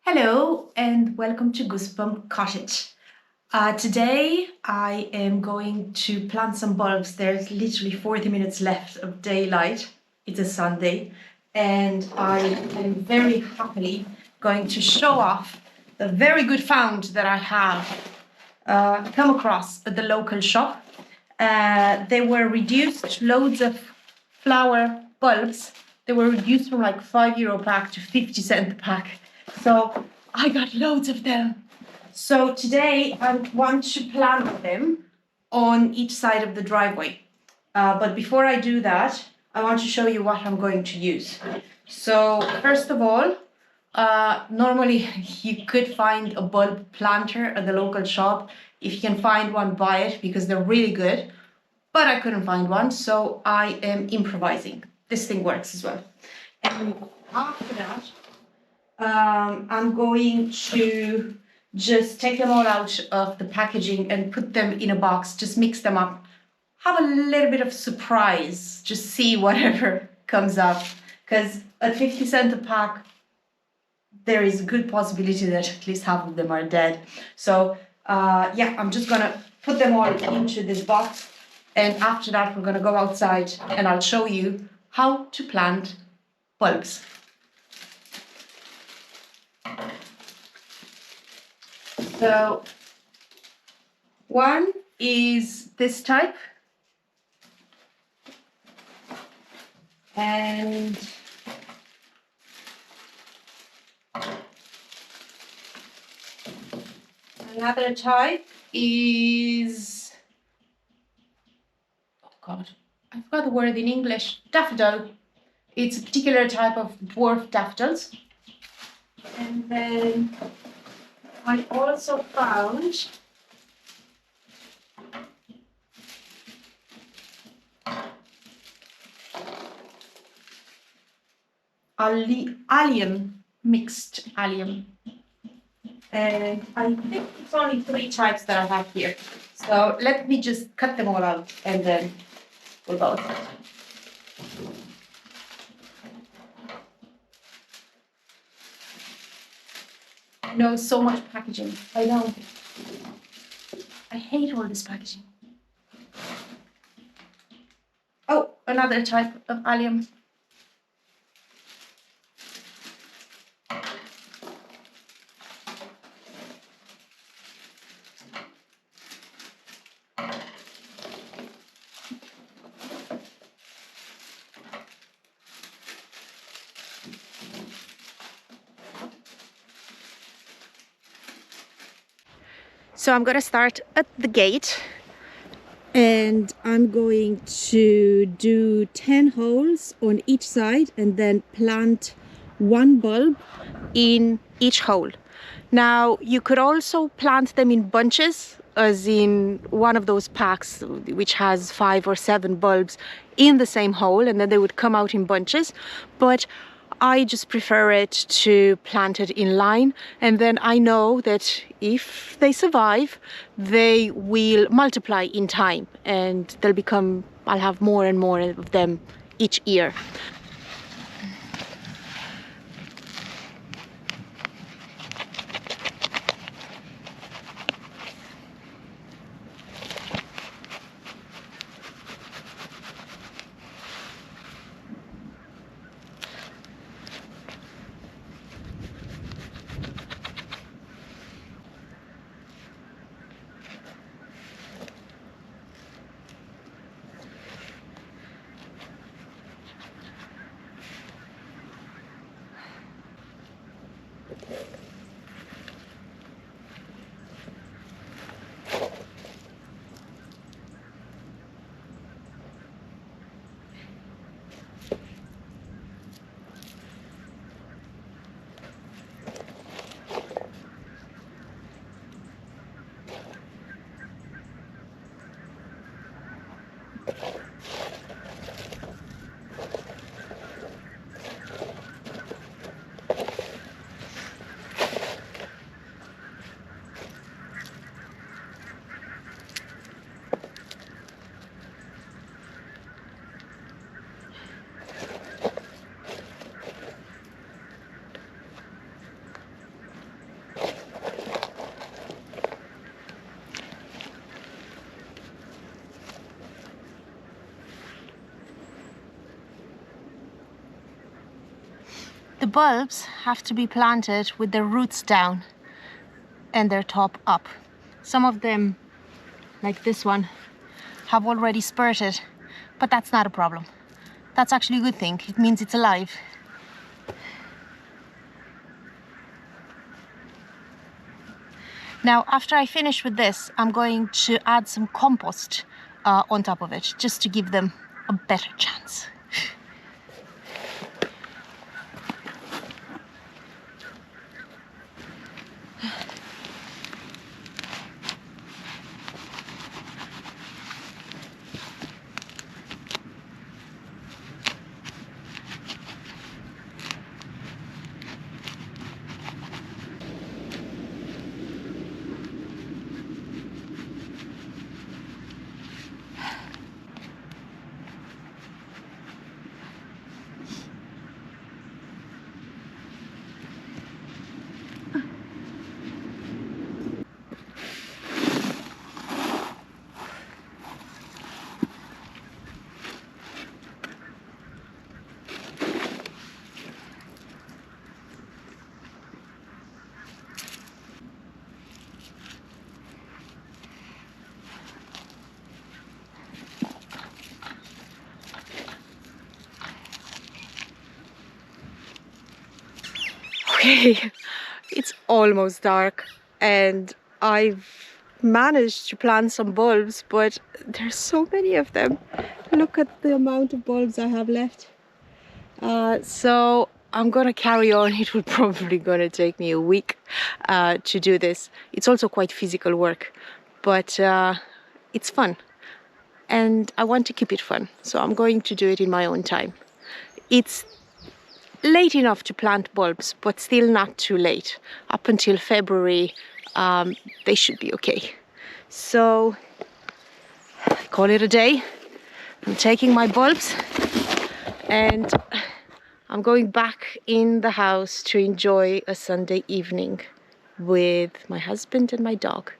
Hello and welcome to Goosebump Cottage. Today I am going to plant some bulbs. There's literally 40 minutes left of daylight. It's a Sunday and I am very happily going to show off the very good found that I have come across at the local shop. They were reduced, loads of flower bulbs. They were reduced from like €5 pack to 50 cents a pack. So I got loads of them. So today I want to plant them on each side of the driveway. But before I do that, I want to show you what I'm going to use. So first of all, normally you could find a bulb planter at the local shop. If you can find one, buy it because they're really good. But I couldn't find one, so I am improvising. This thing works as well. And after that, I'm going to just take them all out of the packaging and put them in a box, just mix them up, have a little bit of surprise, just see whatever comes up. Because at 50 cents a pack, there is a good possibility that at least half of them are dead. So yeah, I'm just gonna put them all into this box. And after that, we're gonna go outside and I'll show you how to plant bulbs. So one is this type, and another type is, oh God, I forgot the word in English, daffodil. It's a particular type of dwarf daffodils. And then I also found allium, mixed allium. And I think it's only 3 types that I have here. So let me just cut them all out and then we'll go. No, so much packaging. I know. I hate all this packaging. Oh, another type of allium. So I'm going to start at the gate and I'm going to do 10 holes on each side and then plant 1 bulb in each hole. Now you could also plant them in bunches, as in one of those packs which has 5 or 7 bulbs in the same hole, and then they would come out in bunches. But I just prefer it to plant it in line, and then I know that if they survive, they will multiply in time and they'll become, I'll have more and more of them each year. The bulbs have to be planted with their roots down and their top up. Some of them, like this one, have already spurted, but that's not a problem. That's actually a good thing. It means it's alive. Now, after I finish with this, I'm going to add some compost on top of it, just to give them a better chance. Okay, it's almost dark and I've managed to plant some bulbs, but there's so many of them. Look at the amount of bulbs I have left. So I'm gonna carry on. It will probably gonna take me a week to do this. It's also quite physical work, but it's fun and I want to keep it fun, so I'm going to do it in my own time. It's late enough to plant bulbs, but still not too late. Up until February, they should be okay. So I call it a day. I'm taking my bulbs and I'm going back in the house to enjoy a Sunday evening with my husband and my dog.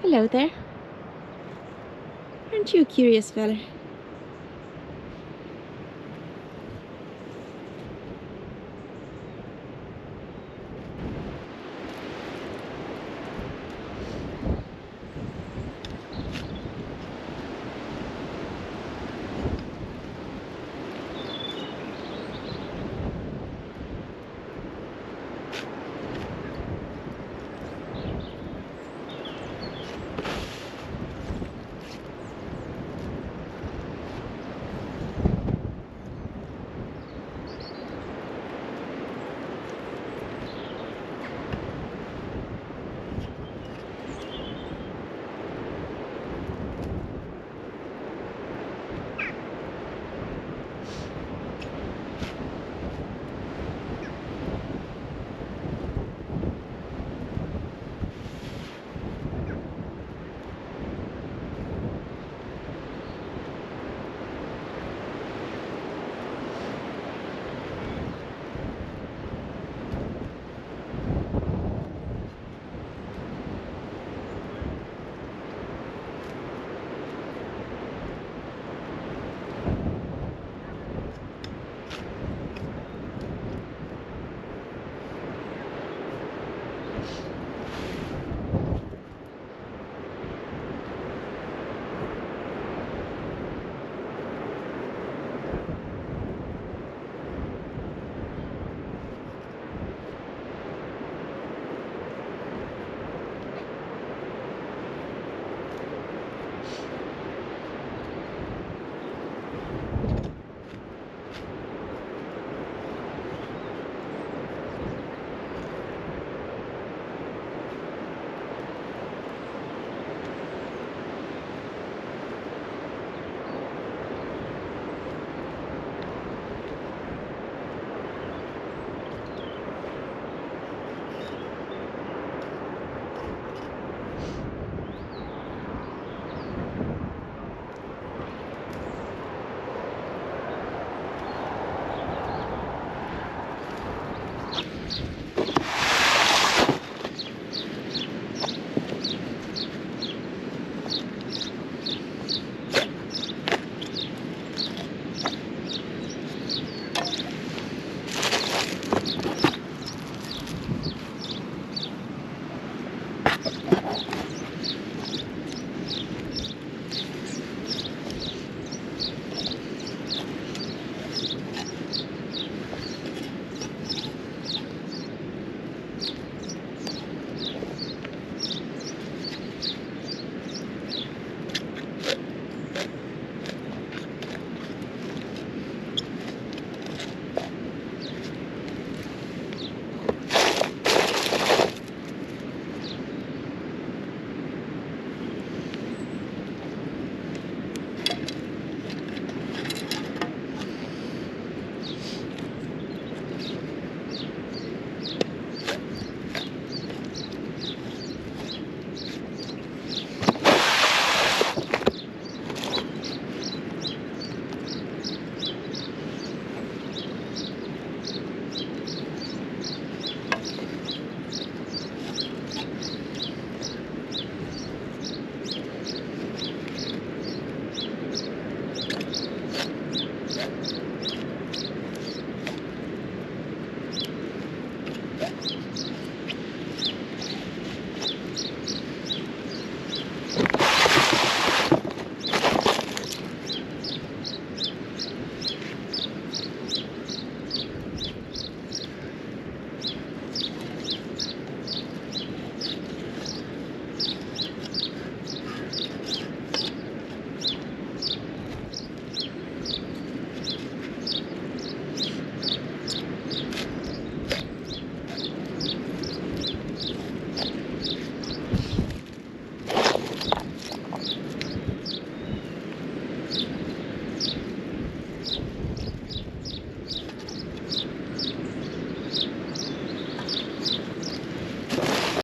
Hello there. Aren't you a curious fella?